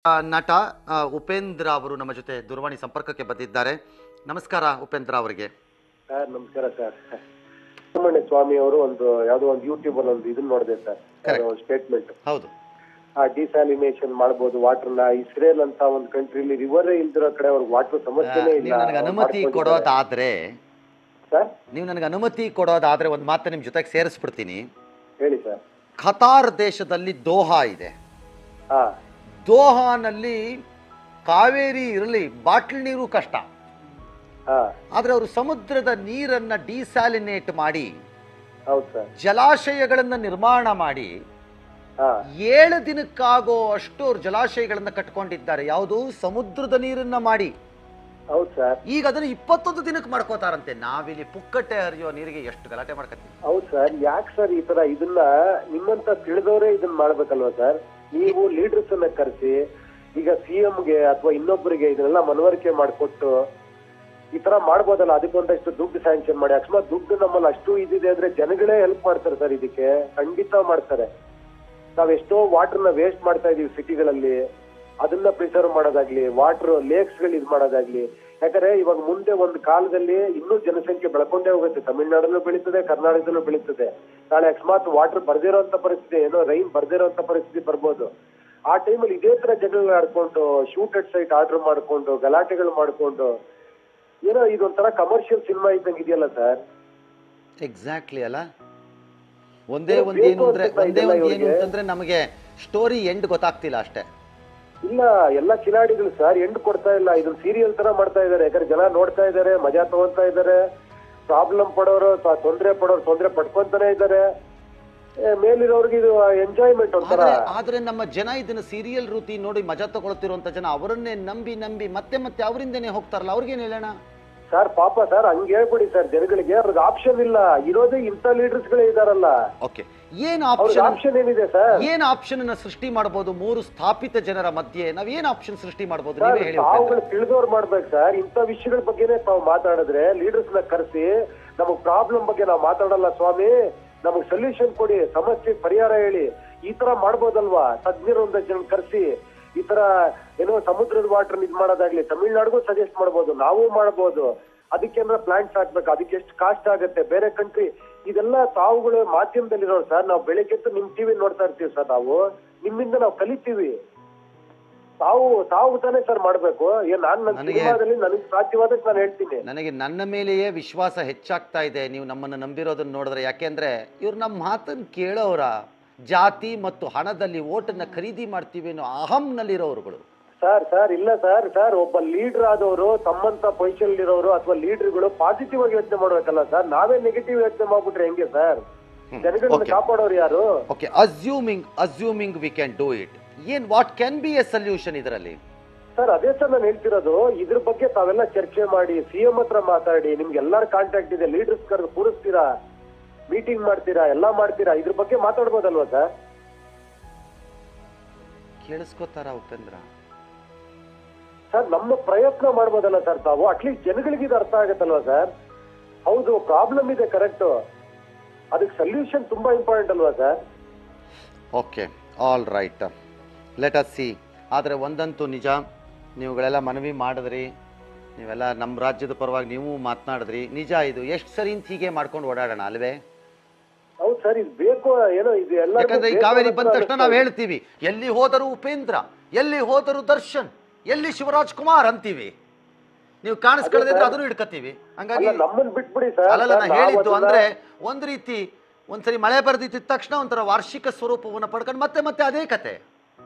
ನಟ ಉಪೇಂದ್ರ ಅವರು ನಮ್ಮ ಜೊತೆ ದೂರವಾಣಿ ಸಂಪರ್ಕಕ್ಕೆ ಬಂದಿದ್ದಾರೆ. ನಮಸ್ಕಾರ ಉಪೇಂದ್ರ ಅವರಿಗೆ. ಸರ್ ನಮಸ್ಕಾರ ಸರ್. ಸುಬ್ರಹ್ಮಣ್ಯ ಸ್ವಾಮಿ ಅವರು ಯಾವುದೋ ಒಂದು ಯೂಟ್ಯೂಬ್ ಅಲ್ಲಿ ಇದನ್ನ ನೋಡಿದೆ ಸರ್, ಸ್ಟೇಟ್ಮೆಂಟ್. ಹೌದು, ಡಿಸಾಲಿನೇಷನ್ ಮಾಡಬಹುದು ವಾಟರ್ನ. ಇಸ್ರೇಲ್ ಅಂತ ಒಂದು ಕಂಟ್ರಿಲಿ ರಿವರೇ ಇಲ್ದಿರೋ ಕಡೆ ಅವ್ರಿಗೆ ವಾಟರ್ ಸಮಸ್ಯೆನೇ ಇಲ್ಲ. ನನಗೆ ಅನುಮತಿ ಕೊಡೋದಾದ್ರೆ ಸರ್, ನೀವು ನನಗೆ ಅನುಮತಿ ಕೊಡೋದಾದ್ರೆ ಒಂದು ಮಾತು ನಿಮ್ಮ ಜೊತೆಗೆ ಸೇರಿಸ್ಬಿಡ್ತೀನಿ. ಹೇಳಿ ಸರ್. ಖತಾರ್ ದೇಶದಲ್ಲಿ ದೋಹಾ ಇದೆ. ಹಾ, ದೋಹಾನಲ್ಲಿ ಕಾವೇರಿ ಇರಲಿ, ಬಾಟ್ಲ್ ನೀರು ಕಷ್ಟ. ಆದ್ರೆ ಅವರು ಸಮುದ್ರದ ನೀರನ್ನ ಡಿಸಾಲಿನೇಟ್ ಮಾಡಿ ಹೌದು ಸರ್, ಜಲಾಶಯಗಳನ್ನ ನಿರ್ಮಾಣ ಮಾಡಿ 7 ದಿನಕ್ಕಾಗೋ ಅಷ್ಟು ಅವ್ರು ಜಲಾಶಯಗಳನ್ನ ಕಟ್ಕೊಂಡಿದ್ದಾರೆ. ಯಾವುದು? ಸಮುದ್ರದ ನೀರನ್ನ ಮಾಡಿ. ಹೌದು ಸರ್. ಈಗ ಅದನ್ನ 21 ದಿನಕ್ಕೆ ಮಾಡ್ಕೋತಾರಂತೆ. ನಾವಿಲ್ಲಿ ಪುಕ್ಕಟ್ಟೆ ಹರಿಯೋ ನೀರಿಗೆ ಎಷ್ಟು ಗಲಾಟೆ ಮಾಡ್ಕೊತೀವಿ. ಹೌದು ಸರ್. ಯಾಕೆ ಸರ್ ಈ ತರ ಇದನ್ನ ನಿಮ್ಮಂತ ತಿಳಿದವರೇ ಇದನ್ನ ಮಾಡ್ಬೇಕಲ್ವಾ ಸರ್? ನೀವು ಲೀಡರ್ಸ್ ಅನ್ನ ಕರೆಸಿ, ಈಗ ಸಿಎಂಗೆ ಅಥವಾ ಇನ್ನೊಬ್ಬರಿಗೆ ಇದನ್ನೆಲ್ಲ ಮನವರಿಕೆ ಮಾಡಿಕೊಟ್ಟು ಈ ತರ ಮಾಡ್ಬೋದಲ್ಲ. ಅದಕ್ಕೊಂದಷ್ಟು ದುಡ್ಡು ಸ್ಯಾಂಕ್ಷನ್ ಮಾಡಿ. ಅಕಸ್ಮಾತ್ ದುಡ್ಡು ನಮ್ಮಲ್ಲಿ ಅಷ್ಟು ಇದಿದೆ ಅಂದ್ರೆ ಜನಗಳೇ ಹೆಲ್ಪ್ ಮಾಡ್ತಾರೆ ಸರ್. ಇದಕ್ಕೆ ಖಂಡಿತ ಮಾಡ್ತಾರೆ. ನಾವೆಷ್ಟೋ ವಾಟರ್ನ ವೇಸ್ಟ್ ಮಾಡ್ತಾ ಇದೀವಿ ಸಿಟಿಗಳಲ್ಲಿ. ಅದನ್ನ ಪ್ರಿಸರ್ವ್ ಮಾಡೋದಾಗ್ಲಿ, ವಾಟರ್ ಲೇಕ್ಸ್ ಗಳು ಇದು ಮಾಡೋದಾಗ್ಲಿ. ಯಾಕಂದ್ರೆ ಇವಾಗ ಮುಂದೆ ಒಂದು ಕಾಲದಲ್ಲಿ ಇನ್ನೂ ಜನಸಂಖ್ಯೆ ಬೆಳ್ಕೊಂಡೇ ಹೋಗುತ್ತೆ. ತಮಿಳ್ನಾಡಲ್ಲೂ ಬೆಳೀತದೆ, ಕರ್ನಾಟಕದಲ್ಲೂ ಬೆಳೀತದೆ. ನಾಳೆ ಅಕಸ್ಮಾತ್ ವಾಟರ್ ಬರ್ದಿರೋಂತ ಪರಿಸ್ಥಿತಿ, ಏನೋ ರೈನ್ ಬರ್ದಿರೋಂತ ಪರಿಸ್ಥಿತಿ ಬರ್ಬೋದು. ಆ ಟೈಮಲ್ಲಿ ಇದೇ ತರ ಜನಗಳನ್ನ ಆಡ್ಕೊಂಡು, ಶೂಟ್ ಅಟ್ ಸೈಟ್ ಆರ್ಡರ್ ಮಾಡ್ಕೊಂಡು, ಗಲಾಟೆಗಳು ಮಾಡ್ಕೊಂಡು, ಏನೋ ಇದೊಂಥರ ಕಮರ್ಷಿಯಲ್ ಸಿನಿಮಾ ಇದ್ದಂಗೆ ಇದೆಯಲ್ಲ ಸರ್. ಎಕ್ಸಾಕ್ಟ್ಲಿ ಅಲ್ಲ. ಒಂದೇ ಒಂದು ಏನು ಅಂತಂದ್ರೆ ನಮಗೆ ಸ್ಟೋರಿ ಎಂಡ್ ಗೊತ್ತಾಗ್ತಿಲ್ಲ ಅಷ್ಟೇ. ಇಲ್ಲ, ಎಲ್ಲ ಕಿಲಾಡಿಗಳು ಸರ್ ಎಂಡ್ ಕೊಡ್ತಾ ಇಲ್ಲ. ಇದನ್ನ ಸೀರಿಯಲ್ ತರ ಮಾಡ್ತಾ ಇದಾರೆ. ಯಾಕಂದ್ರೆ ಜನ ನೋಡ್ತಾ ಇದಾರೆ, ಮಜಾ ತಗೊಂತಾ ಇದಾರೆ. ಪ್ರಾಬ್ಲಮ್ ಪಡೋರು ತೊಂದ್ರೆ ಪಡ್ಕೊಂತಾನೆ ಇದಾರೆ. ಮೇಲಿರೋರ್ಗೆ ಇದು ಎಂಜಾಯ್ಮೆಂಟ್ ಒಂಥರ. ಆದ್ರೆ ನಮ್ಮ ಜನ ಇದನ್ನ ಸೀರಿಯಲ್ ರೀತಿ ನೋಡಿ ಮಜಾ ತಗೊಳ್ತಿರುವಂತ ಜನ ಅವರನ್ನೇ ನಂಬಿ ಮತ್ತೆ ಅವರಿಂದನೇ ಹೋಗ್ತಾರಲ್ಲ. ಅವ್ರಿಗೇನು ಹೇಳೋಣ ಸರ್? ಪಾಪ ಸರ್, ಹಂಗೆ ಹೇಳ್ಬಿಡಿ ಸರ್. ಜನಗಳಿಗೆ ಅವ್ರಿಗೆ ಆಪ್ಷನ್ ಇಲ್ಲ. ಇರೋದೇ ಇಂಥ ಲೀಡರ್ಸ್ ಗಳೇ ಇದಾರಲ್ಲ. ಓಕೆ, ಏನ್ ಆಪ್ಷನ್ ಏನಿದೆ ಸರ್? ಏನ್ ಆಪ್ಷನ್ ಅನ್ನ ಸೃಷ್ಟಿ ಮಾಡಬಹುದು? 3 ಸ್ಥಾಪಿತ ಜನರ ಮಧ್ಯೆ ನಾವ್ ಏನ್ ಆಪ್ಷನ್ ಸೃಷ್ಟಿ ಮಾಡಬಹುದು? ನೀವೇ ಹೇಳಿ. ತಾವುಗಳು ತಿಳಿದವ್ರು ಮಾಡ್ಬೇಕು ಸರ್. ಇಂಥ ವಿಷಯಗಳ ಬಗ್ಗೆನೇ ತಾವು ಮಾತಾಡಿದ್ರೆ, ಲೀಡರ್ಸ್ ನ ಕರೆಸಿ ನಮಗ್ ಪ್ರಾಬ್ಲಮ್ ಬಗ್ಗೆ ನಾವು ಮಾತಾಡಲ್ಲ ಸ್ವಾಮಿ, ನಮಗ್ ಸೊಲ್ಯೂಷನ್ ಕೊಡಿ, ಸಮಸ್ಯೆ ಪರಿಹಾರ ಹೇಳಿ, ಈ ತರ ಮಾಡ್ಬೋದಲ್ವಾ? ತಜ್ಞರು ಒಂದ್ ಜನ ಕರೆಸಿ ಈ ತರ ಏನೋ ಸಮುದ್ರದ ವಾಟರ್ ಇದ್ ಮಾಡೋದಾಗ್ಲಿ ತಮಿಳ್ನಾಡಿಗೂ ಸಜೆಸ್ಟ್ ಮಾಡ್ಬೋದು, ನಾವು ಮಾಡ್ಬೋದು. ಅದಕ್ಕೇನಾರ ಪ್ಲಾಂಟ್ಸ್ ಹಾಕ್ಬೇಕು. ಅದಕ್ಕೆ ಎಷ್ಟು ಕಾಸ್ಟ್ ಆಗುತ್ತೆ, ಬೇರೆ ಕಂಟ್ರಿ. ಇದೆಲ್ಲ ತಾವುಗಳು ಮಾಧ್ಯಮದಲ್ಲಿರೋ ಸರ್. ನಾವು ಬೆಳಿಗ್ಗೆ ನಿಮ್ ಟಿವಿ ನೋಡ್ತಾ ಇರ್ತೀವಿ ಸರ್. ನಾವು ನಿಮ್ಮಿಂದ ನಾವು ಕಲಿತೀವಿ. ತಾವು ತಾನೇ ಸರ್ ಮಾಡ್ಬೇಕು. ನನ್ನ ಸಿನಿಮಾದಲ್ಲಿ ನನಗೆ ಸಾಧ್ಯವಾದಕ್ಕೆ ನಾನು ಹೇಳ್ತೀನಿ. ನನಗೆ ನನ್ನ ಮೇಲೆಯೇ ವಿಶ್ವಾಸ ಹೆಚ್ಚಾಗ್ತಾ ಇದೆ ನೀವು ನಮ್ಮನ್ನು ನಂಬಿರೋದನ್ನ ನೋಡಿದ್ರೆ. ಯಾಕೆಂದ್ರೆ ಇವ್ರು ನಮ್ಮ ಮಾತನ್ನು ಕೇಳೋರ ಜಾತಿ ಮತ್ತು ಹಣದಲ್ಲಿ ಓಟನ್ನ ಖರೀದಿ ಮಾಡ್ತೀವಿ ಅನ್ನೋ ಅಹಂನಲ್ಲಿರೋರುಗಳು ಸರ್. ಇಲ್ಲ ಸರ್, ಒಬ್ಬ ಲೀಡರ್ ಆದವರು, ತಮ್ಮಂತ ಪೊಸಿಷನ್ ಇರೋರು ಅಥವಾ ಲೀಡರ್ಗಳು ಪಾಸಿಟಿವ್ ಆಗಿ ಯೋಚನೆ ಮಾಡ್ಬೇಕಲ್ಲ ಸರ್. ನಾವೇ ನೆಗೆಟಿವ್ ಯೋಚನೆ ಮಾಡ್ಬಿಟ್ರೆ ಹೆಂಗೆ ಸರ್? ಜನಗಳನ್ನ ಕಾಪಾಡೋರು ಯಾರು? Okay, assuming we can do it. What can be A solution ಇದರಲ್ಲಿ? ಸರ್ ಅದೇ ಸರ್ ನಾನು ಹೇಳ್ತಿರೋದು. ಇದ್ರ ಬಗ್ಗೆ ತಾವೆಲ್ಲ ಚರ್ಚೆ ಮಾಡಿ, ಸಿಎಂ ಹತ್ರ ಮಾತಾಡಿ. ನಿಮ್ಗೆ ಎಲ್ಲಾರ ಕಾಂಟ್ಯಾಕ್ಟ್ ಇದೆ. ಲೀಡರ್ಸ್ ಕರೆದು ಕೂರಿಸ್ತೀರಾ, ಮೀಟಿಂಗ್ ಮಾಡ್ತೀರಾ, ಎಲ್ಲಾ ಮಾಡ್ತೀರಾ. ಇದ್ರ ಬಗ್ಗೆ ಮಾತಾಡ್ಬೋದಲ್ವಾ ಸರ್? ಕೇಳಿಸ್ಕೋತಾರ ಉಪೇಂದ್ರ ಸರ್? ನಮ್ಮ ಪ್ರಯತ್ನ ಮಾಡ್ಬೋದಲ್ಲ ಸರ್ ತಾವು? ಅಟ್ಲೀಸ್ಟ್ ಜನಗಳಿಗೆ ಇದು ಅರ್ಥ ಆಗತ್ತಲ್ವಾ ಸರ್? ಹೌದು, ಪ್ರಾಬ್ಲಮ್ ಇದೆ, ಕರೆಕ್ಟ್. ಅದಕ್ಕೆ ಸೊಲ್ಯೂಷನ್ ತುಂಬಾ ಇಂಪಾರ್ಟೆಂಟ್ ಅಲ್ವಾ sir? Okay, all right, let us see. ಆದರೆ ಒಂದಂತೂ ನಿಜ, ನೀವುಗಳೆಲ್ಲ ಮನವಿ ಮಾಡಿದ್ರಿ, ನೀವೆಲ್ಲ ನಮ್ಮ ರಾಜ್ಯದ ಪರವಾಗಿ ನೀವು ಮಾತನಾಡಿದ್ರಿ. ನಿಜ, ಇದು ಎಷ್ಟು ಸರಿ ಅಂತ ಹೀಗೆ ಮಾಡ್ಕೊಂಡು ಓಡಾಡೋಣ ಅಲ್ವೇ? ಹೌದು ಸರ್, ಇದು ಬೇಕು. ಏನೋ ಇದು ಎಲ್ಲ. ಯಾಕಂದ್ರೆ ಈ ಕಾವೇರಿ ಬಂದ ತಕ್ಷಣ ನಾವು ಹೇಳ್ತೀವಿ, ಎಲ್ಲಿ ಹೋದರು ಉಪೇಂದ್ರ, ಎಲ್ಲಿ ಹೋದರು ದರ್ಶನ್, ಎಲ್ಲಿ ಶಿವರಾಜ್ ಕುಮಾರ್ ಅಂತೀವಿ. ನೀವು ಕಾಣಿಸ್ಕೊಳ್ಳದಿದ್ರೆ ಅದನ್ನು ಹಿಡ್ಕತ್ತೀವಿ. ಹಂಗಾಗಿ ನಮ್ಮನ್ನ ಬಿಟ್ಬಿಡಿ ಸರ್. ಅಲ್ಲ, ನಾ ಹೇಳಿದ್ದು ಅಂದ್ರೆ ಒಂದು ರೀತಿ ಒಂದ್ಸರಿ ಮಳೆ ಬರ್ದಿದ್ದ ತಕ್ಷಣ ಒಂಥರ ವಾರ್ಷಿಕ ಸ್ವರೂಪವನ್ನು ಪಡ್ಕೊಂಡು ಮತ್ತೆ ಅದೇ ಕತೆ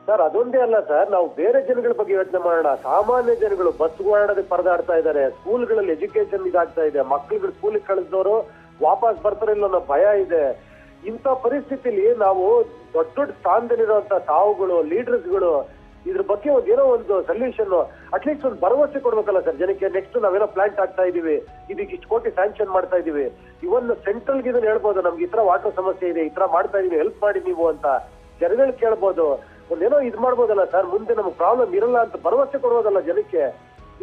ಸರ್. ಅದೊಂದೇ ಅಲ್ಲ ಸರ್, ನಾವು ಬೇರೆ ಜನಗಳ ಬಗ್ಗೆ ಯೋಚನೆ ಮಾಡೋಣ. ಸಾಮಾನ್ಯ ಜನಗಳು ಬಸ್ ಓಡಾಡೋದಕ್ಕೆ ಪರದಾಡ್ತಾ ಇದ್ದಾರೆ. ಸ್ಕೂಲ್ಗಳಲ್ಲಿ ಎಜುಕೇಶನ್ ಇದಾಗ್ತಾ ಇದೆ. ಮಕ್ಕಳುಗಳು ಸ್ಕೂಲಿಗೆ ಕಳಿಸಿದವರು ವಾಪಸ್ ಬರ್ತಾರಿಲ್ಲ ಅನ್ನೋ ಭಯ ಇದೆ. ಇಂಥ ಪರಿಸ್ಥಿತಿಲಿ ನಾವು ದೊಡ್ಡ ಸ್ಥಾನದಲ್ಲಿರುವಂತ ತಾವುಗಳು, ಲೀಡರ್ಸ್ಗಳು ಇದ್ರ ಬಗ್ಗೆ ಏನೋ ಒಂದು ಸೊಲ್ಯೂಷನ್, ಅಟ್ಲೀಸ್ಟ್ ಒಂದು ಭರವಸೆ ಕೊಡ್ಬೇಕಲ್ಲ ಸರ್ ಜನಕ್ಕೆ. ನೆಕ್ಸ್ಟ್ ನಾವೇನೋ ಪ್ಲಾಂಟ್ ಆಗ್ತಾ ಇದೀವಿ, ಇದಕ್ಕೆ ಇಷ್ಟು ಕೋಟಿ ಸ್ಯಾಂಕ್ಷನ್ ಮಾಡ್ತಾ ಇದೀವಿ. ಇವನ್ ಸೆಂಟ್ರಲ್ಗೆ ಇದನ್ನ ಹೇಳ್ಬೋದು, ನಮ್ಗೆ ಈ ತರ ವಾಟರ್ ಸಮಸ್ಯೆ ಇದೆ, ಈ ತರ ಮಾಡ್ತಾ ಇದೀವಿ, ಹೆಲ್ಪ್ ಮಾಡಿ ನೀವು ಅಂತ ಜನಗಳು ಕೇಳ್ಬೋದು. ಒಂದೇನೋ ಇದ್ ಮಾಡ್ಬೋದಲ್ಲ ಸರ್. ಮುಂದೆ ನಮ್ಗೆ ಪ್ರಾಬ್ಲಮ್ ಇರಲ್ಲ ಅಂತ ಭರವಸೆ ಕೊಡ್ಬೋದಲ್ಲ ಜನಕ್ಕೆ.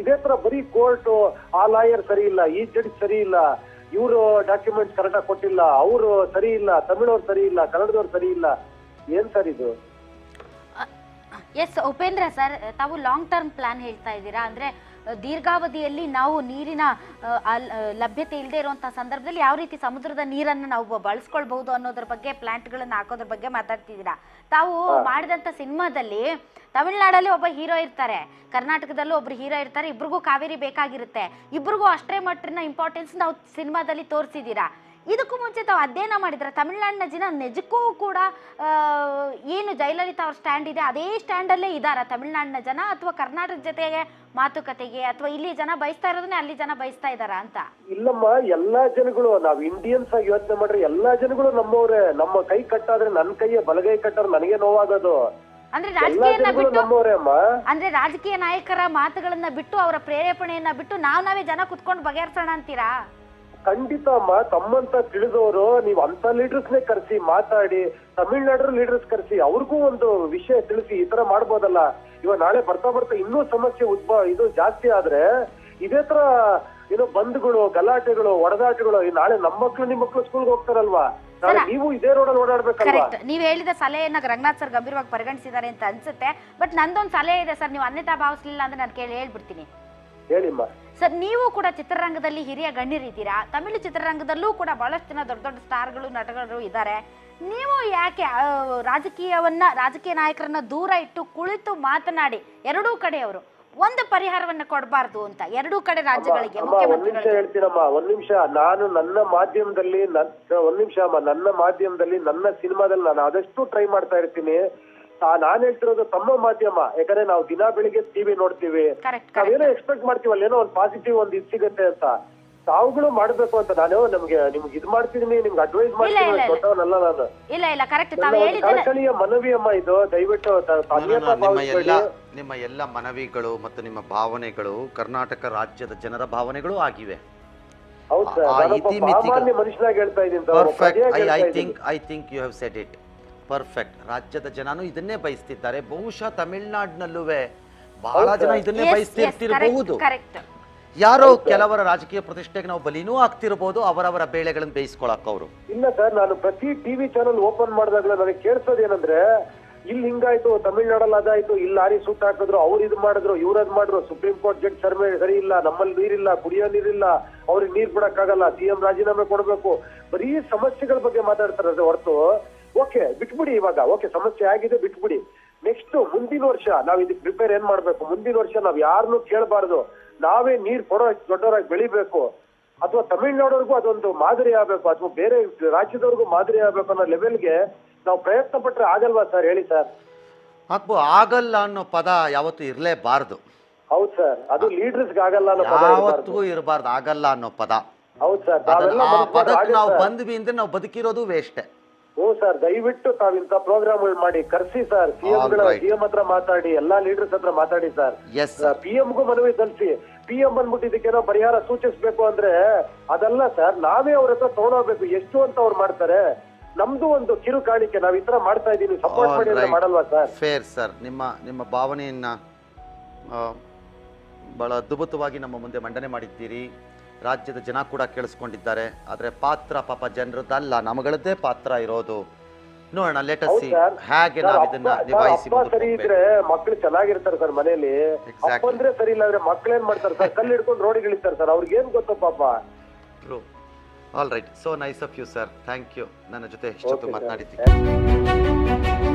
ಇದೇ ತರ ಬರೀ ಕೋರ್ಟು, ಆ ಲಾಯರ್ ಸರಿ ಇಲ್ಲ, ಈ ಜಡ್ಜ್ ಸರಿ ಇಲ್ಲ, ಇವರು ಡಾಕ್ಯುಮೆಂಟ್ಸ್ ಕರೆಕ್ಟಾಗಿ ಕೊಟ್ಟಿಲ್ಲ, ಅವರು ಸರಿ ಇಲ್ಲ, ತಮಿಳವ್ರು ಸರಿ ಇಲ್ಲ, ಕನ್ನಡದವ್ರು ಸರಿ ಇಲ್ಲ. ಏನ್ ಸರ್ ಇದು? ಎಸ್ ಉಪೇಂದ್ರ ಸರ್, ತಾವು ಲಾಂಗ್ ಟರ್ಮ್ ಪ್ಲಾನ್ ಹೇಳ್ತಾ ಇದ್ದೀರಾ, ಅಂದ್ರೆ ದೀರ್ಘಾವಧಿಯಲ್ಲಿ ನಾವು ನೀರಿನ ಲಭ್ಯತೆ ಇಲ್ಲದೆ ಇರುವಂತಹ ಸಂದರ್ಭದಲ್ಲಿ ಯಾವ ರೀತಿ ಸಮುದ್ರದ ನೀರನ್ನು ನಾವು ಬಳಸ್ಕೊಳ್ಬಹುದು ಅನ್ನೋದ್ರ ಬಗ್ಗೆ ಪ್ಲಾಂಟ್ಗಳನ್ನು ಹಾಕೋದ್ರ ಬಗ್ಗೆ ಮಾತಾಡ್ತಿದ್ದೀರಾ. ತಾವು ಮಾಡಿದಂಥ ಸಿನಿಮಾದಲ್ಲಿ ತಮಿಳ್ನಾಡಲ್ಲಿ ಒಬ್ಬ ಹೀರೋ ಇರ್ತಾರೆ, ಕರ್ನಾಟಕದಲ್ಲೂ ಒಬ್ರು ಹೀರೋ ಇರ್ತಾರೆ, ಇಬ್ರಿಗೂ ಕಾವೇರಿ ಬೇಕಾಗಿರುತ್ತೆ, ಇಬ್ರಿಗೂ ಅಷ್ಟೇ ಮಟ್ಟಿನ ಇಂಪಾರ್ಟೆನ್ಸ್ ನಾವು ಸಿನಿಮಾದಲ್ಲಿ ತೋರಿಸಿದ್ದೀರಾ. ಇದಕ್ಕೂ ಮುಂಚೆ ತಾವು ಅಧ್ಯಯನ ಮಾಡಿದ್ರೆ ತಮಿಳ್ನಾಡಿನ ಜನ ನಿಜಕ್ಕೂ ಕೂಡ ಏನು ಜಯಲಲಿತಾ ಅವ್ರ ಸ್ಟ್ಯಾಂಡ್ ಇದೆ ಅದೇ ಸ್ಟ್ಯಾಂಡಲ್ಲೇ ಇದ್ದಾರಾ ತಮಿಳ್ನಾಡಿನ ಜನ, ಅಥವಾ ಕರ್ನಾಟಕದ ಜೊತೆಗೆ ಮಾತುಕತೆಗೆ, ಅಥವಾ ಇಲ್ಲಿ ಜನ ಬಯಸ್ತಾ ಇರೋದನ್ನೇ ಅಲ್ಲಿ ಜನ ಬಯಸ್ತಾ ಇದ್ದಾರಾ ಅಂತ? ಇಲ್ಲಮ್ಮ, ಎಲ್ಲಾ ಜನಗಳು ನಾವ್ ಇಂಡಿಯನ್ಸ್ ಆಗಿ ಯೋಚನೆ ಮಾಡ್ರೆ ಎಲ್ಲಾ ಜನಗಳು ನಮ್ಮವ್ರೆ. ನಮ್ಮ ಕೈ ಕಟ್ಟಾದ್ರೆ ನನ್ ಕೈಯ ಬಲಗೈ ಕಟ್ಟಾದ್ರೆ ನನಗೆ ನೋವಾಗೋದು. ಅಂದ್ರೆ ರಾಜಕೀಯನ ಬಿಟ್ಟು, ನಮ್ಮವ್ರೆ ಅಮ್ಮ, ಅಂದ್ರೆ ರಾಜಕೀಯ ನಾಯಕರ ಮಾತುಗಳನ್ನ ಬಿಟ್ಟು ಅವರ ಪ್ರೇರೇಪಣೆಯನ್ನ ಬಿಟ್ಟು ನಾವೇ ಜನ ಕುತ್ಕೊಂಡು ಬಗೆಹರಿಸೋಣ ಅಂತೀರಾ? ಖಂಡಿತ ಅಮ್ಮ, ತಮ್ಮಂತ ತಿಳಿದವರು ನೀವು ಅಂತ ಲೀಡರ್ಸ್ನೇ ಕರೆಸಿ ಮಾತಾಡಿ, ತಮಿಳ್ನಾಡು ಲೀಡರ್ಸ್ ಕರೆಸಿ ಅವ್ರಿಗೂ ಒಂದು ವಿಷಯ ತಿಳಿಸಿ ಈ ತರ ಮಾಡ್ಬೋದಲ್ಲ. ಇವಾಗ ನಾಳೆ ಬರ್ತಾ ಬರ್ತಾ ಇನ್ನೂ ಸಮಸ್ಯೆ ಇದು ಜಾಸ್ತಿ ಆದ್ರೆ ಇದೇ ತರ ಏನೋ ಬಂದ್ಗಳು, ಗಲಾಟೆಗಳು, ಒಡದಾಟಗಳು, ನಾಳೆ ನಮ್ಮ ಮಕ್ಳು ನಿಮ್ಮ ಮಕ್ಳು ಸ್ಕೂಲ್ಗೆ ಹೋಗ್ತಾರಲ್ವಾ, ನಾಳೆ ನೀವು ಇದೇ ರೋಡಲ್ಲಿ ಓಡಾಡ್ಬೇಕಲ್ವಾ? ನೀವ್ ಹೇಳಿದ ಸಲಹೆಯನ್ನ ರಂಗನಾಥ್ ಸರ್ ಗಂಭೀರವಾಗಿ ಪರಿಗಣಿಸಿದ್ದಾರೆ ಅಂತ ಅನ್ಸುತ್ತೆ. ಬಟ್ ನಂದೊಂದು ಸಲಹೆ ಇದೆ ಸರ್, ನೀವು ಅನ್ಯತಾ ಭಾವಿಸ್ಲಿಲ್ಲ ಅಂದ್ರೆ ನಾನು ಹೇಳ್ಬಿಡ್ತೀನಿ. ಹೇಳಿಮ್ಮ ಸರ್, ನೀವು ಕೂಡ ಚಿತ್ರರಂಗದಲ್ಲಿ ಹಿರಿಯ ಗಣ್ಯರಿದ್ದೀರಾ, ತಮಿಳು ಚಿತ್ರರಂಗದಲ್ಲೂ ಕೂಡ ಬಹಳಷ್ಟು ಜನ ದೊಡ್ಡ ದೊಡ್ಡ ಸ್ಟಾರ್ಗಳು, ನಟಗಳು ಇದ್ದಾರೆ. ನೀವು ಯಾಕೆ ರಾಜಕೀಯ ನಾಯಕರನ್ನ ದೂರ ಇಟ್ಟು ಕುಳಿತು ಮಾತನಾಡಿ ಎರಡೂ ಕಡೆಯವರು ಒಂದು ಪರಿಹಾರವನ್ನ ಕೊಡಬಾರ್ದು ಅಂತ, ಎರಡೂ ಕಡೆ ರಾಜ್ಯಗಳಿಗೆ ಮುಖ್ಯಮಂತ್ರಿಗಳಿಗೆ? ಹೇಳ್ತೀನಮ್ಮ, ಒಂದ್ ನಿಮಿಷ. ನಾನು ನನ್ನ ಮಾಧ್ಯಮದಲ್ಲಿ ನನ್ನ ಮಾಧ್ಯಮದಲ್ಲಿ ನನ್ನ ಸಿನಿಮಾದಲ್ಲಿ ನಾನು ಆದಷ್ಟು ಟ್ರೈ ಮಾಡ್ತಾ ಇರ್ತೀನಿ. ನಾನ್ ಹೇಳ್ತಿರೋದು ತಮ್ಮ ಮಾಧ್ಯಮ, ಯಾಕಂದ್ರೆ ನಾವು ದಿನ ಬೆಳಿಗ್ಗೆ ಟಿವಿ ನೋಡ್ತೀವಿ, ನಾವೇನೋ ಎಕ್ಸ್ಪೆಕ್ಟ್ ಮಾಡ್ತೀವಲ್ಲ, ಏನೋ ಒಂದು ಪಾಸಿಟಿವ್ ಒಂದು ಇದು ಸಿಗುತ್ತೆ ಅಂತ. ತಾವುಗಳು ಮಾಡ್ಬೇಕು ಅಂತ ನಾನು ನಿಮ್ಗೆ ಇದ್ ಮಾಡ್ತಿದೀನಿ, ನಿಮ್ಗೆ ಅಡ್ವೈಸ್ ಮಾಡ್ತೀನಿ, ದೊಡ್ಡವನಲ್ಲ ನಾನು. ಇಲ್ಲ ಕರೆಕ್ಟ್, ಕಳಕಳಿಯ ಮನವಿ ಅಮ್ಮ ಇದು. ದಯವಿಟ್ಟು ನಿಮ್ಮ ಎಲ್ಲ ಮನವಿಗಳು ಮತ್ತು ನಿಮ್ಮ ಭಾವನೆಗಳು ಕರ್ನಾಟಕ ರಾಜ್ಯದ ಜನರ ಭಾವನೆಗಳು ಆಗಿವೆ. ಹೌದು ಸರ್, ಸಾಮಾನ್ಯ ಮನುಷ್ಯನಾಗಿ ಹೇಳ್ತಾ ಇದ್ದೀನಿ. I think you have said it perfect. ರಾಜ್ಯದ ಜನನು ಇದನ್ನೇ ಬಯಸ್ತಿದ್ದಾರೆ. ಬಹುಶಃ ತಮಿಳ್ನಾಡಿನಲ್ಲೂ ಬಹಳ ಜನ ಇದನ್ನೇ ಬಯಸ್ತಿರ್ತಿರಬಹುದು. ಯಾರೋ ಕೆಲವರ ರಾಜಕೀಯ ಪ್ರತಿಷ್ಠೆಗೆ ನಾವು ಬಲಿನೂ ಆಗ್ತಿರಬಹುದು, ಅವರವರ ಬೇಳೆಗಳನ್ನು ಬೇಯಿಸ್ಕೊಳಕ್ ಅವರು. ಇಲ್ಲ ಸರ್, ನಾನು ಪ್ರತಿ ಟಿವಿ ಚಾನಲ್ ಓಪನ್ ಮಾಡಿದಾಗಲೂ ನನಗೆ ಕೇಳಿಸೋದೇನಂದ್ರೆ, ಇಲ್ಲಿ ಹಿಂಗಾಯ್ತು, ತಮಿಳ್ನಾಡಲ್ಲಿ ಅದಾಯ್ತು, ಇಲ್ಲಿ ಲಾರಿ ಸೂಟ್ ಹಾಕಿದ್ರು, ಅವ್ರು ಇದು ಮಾಡಿದ್ರು, ಇವ್ರದ್ ಮಾಡಿದ್ರು, ಸುಪ್ರೀಂ ಕೋರ್ಟ್ ಜಡ್ಜ್ ಸರಿ ಇಲ್ಲ, ನಮ್ಮಲ್ಲಿ ನೀರಿಲ್ಲ, ಕುಡಿಯೋ ನೀರಿಲ್ಲ, ಅವ್ರಿಗೆ ನೀರ್ ಕೊಡಕ್ಕಾಗಲ್ಲ, ಸಿಎಂ ರಾಜೀನಾಮೆ ಕೊಡ್ಬೇಕು, ಬರೀ ಸಮಸ್ಯೆಗಳ ಬಗ್ಗೆ ಮಾತಾಡ್ತಾರೆ ಹೊರತು. ಓಕೆ ಬಿಟ್ಬಿಡಿ, ಇವಾಗ ಓಕೆ ಸಮಸ್ಯೆ ಆಗಿದೆ ಬಿಟ್ಬಿಡಿ. ನೆಕ್ಸ್ಟ್ ಮುಂದಿನ ವರ್ಷ ನಾವ್ ಇದಕ್ಕೆ ಪ್ರಿಪೇರ್ ಏನ್ ಮಾಡ್ಬೇಕು? ಮುಂದಿನ ವರ್ಷ ನಾವ್ ಯಾರನ್ನೂ ಕೇಳಬಾರ್ದು, ನಾವೇ ನೀರ್ ಕೊಡೋ ದೊಡ್ಡವರಾಗಿ ಬೆಳಿಬೇಕು, ಅಥವಾ ತಮಿಳ್ನಾಡವ್ರಿಗೂ ಅದೊಂದು ಮಾದರಿ ಆಗ್ಬೇಕು, ಅಥವಾ ಬೇರೆ ರಾಜ್ಯದವ್ರಿಗೂ ಮಾದರಿ ಆಗ್ಬೇಕು ಅನ್ನೋ ಲೆವೆಲ್ಗೆ ನಾವು ಪ್ರಯತ್ನ ಪಟ್ರೆ ಆಗಲ್ವಾ ಸರ್? ಹೇಳಿ ಸರ್. ಆಗಲ್ಲ ಅನ್ನೋ ಪದ ಯಾವತ್ತೂ ಇರ್ಲೇಬಾರ್ದು. ಹೌದು ಸರ್, ಅದು ಲೀಡರ್ಸ್ ಆಗಲ್ಲ ಅನ್ನೋ ಪದ ಯಾವತ್ತೂ ಇರಬಾರ್ದು, ಆಗಲ್ಲ ಅನ್ನೋ ಪದ. ಹೌದು ಸರ್, ಪದಕ್ಕೆ ನಾವು ಬಂದ್ವಿ ಅಂದ್ರೆ ನಾವು ಬದುಕಿರೋದು ವೇಸ್ಟ್. ಹ್ಞೂ ಸರ್, ದಯವಿಟ್ಟು ತಾವಿಂತ ಪ್ರೋಗ್ರಾಮ್ ಮಾಡಿ ಕರ್ಸಿ ಸರ್. ಸಿಎಂ ಹತ್ರ ಮಾತಾಡಿ, ಎಲ್ಲಾ ಲೀಡರ್ಸ್ ಹತ್ರ ಮಾತಾಡಿ ಸರ್. PM-ಗೂ ಮನವಿ ಸಲ್ಲಿಸಿ. PM ಬಂದ್ಬಿಟ್ಟು ಇದಕ್ಕೇನೋ ಪರಿಹಾರ ಸೂಚಿಸ್ಬೇಕು ಅಂದ್ರೆ ಅದಲ್ಲ ಸರ್, ನಾವೇ ಅವ್ರ ಹತ್ರ ತಗೊಂಡೋಗ್ಬೇಕು. ಎಷ್ಟು ಅಂತ ಅವ್ರು ಮಾಡ್ತಾರೆ, ನಮ್ದು ಒಂದು ಕಿರು ಕಾಣಿಕೆ, ನಾವ್ ಈ ತರ ಮಾಡ್ತಾ ಇದೀನಿ, ಸಪೋರ್ಟ್ ಮಾಡಿ ಅಂದ್ರೆ ಮಾಡಲ್ವಾ ಸರ್? ಫೇರ್ ಸರ್, ನಿಮ್ಮ ಭಾವನೆಯನ್ನ ಬಹಳ ಅದ್ಭುತವಾಗಿ ನಮ್ಮ ಮುಂದೆ ಮಂಡನೆ ಮಾಡಿದ್ದೀರಿ. ರಾಜ್ಯದ ಜನ ಕೂಡ ಕೇಳಿಸ್ಕೊಂಡಿದ್ದಾರೆ. ಆದ್ರೆ ಪಾತ್ರ ಪಾಪ ಜನರದಲ್ಲ, ನಮಗಳದ್ದೇ ಪಾತ್ರ ಇರೋದು. ನೋಡೋಣ, ಲೆಟ್ ಅಸ್ ಸಿ ಹೇಗೆ ನಾವು ಇದನ್ನ ನಿಭಾಯಿಸಿ. ಸರಿ ಇದ್ರೆ ಮಕ್ಳು ಚೆನ್ನಾಗಿರ್ತಾರೆ ಸರ್ ಮನೇಲಿ, ಅಪ್ಪ ಅಂದ್ರೆ ಸರಿ ಇಲ್ಲ ಅಂದ್ರೆ ಮಕ್ಳೇನ್ ಮಾಡ್ತಾರೆ ಸರ್? ಕಲ್ಲು ಹಿಡ್ಕೊಂಡು ರೋಡಿಗೆ ಇಳಿತಾರೆ ಸರ್, ಅವ್ರಿಗೆ ಏನ್ ಗೊತ್ತೋ ಪಾಪ. True. All right, so nice of you sir, thank you ನನ್ನ ಜೊತೆ ಇಷ್ಟೊತ್ತು ಮಾತನಾಡಿದ್ದೀವಿ.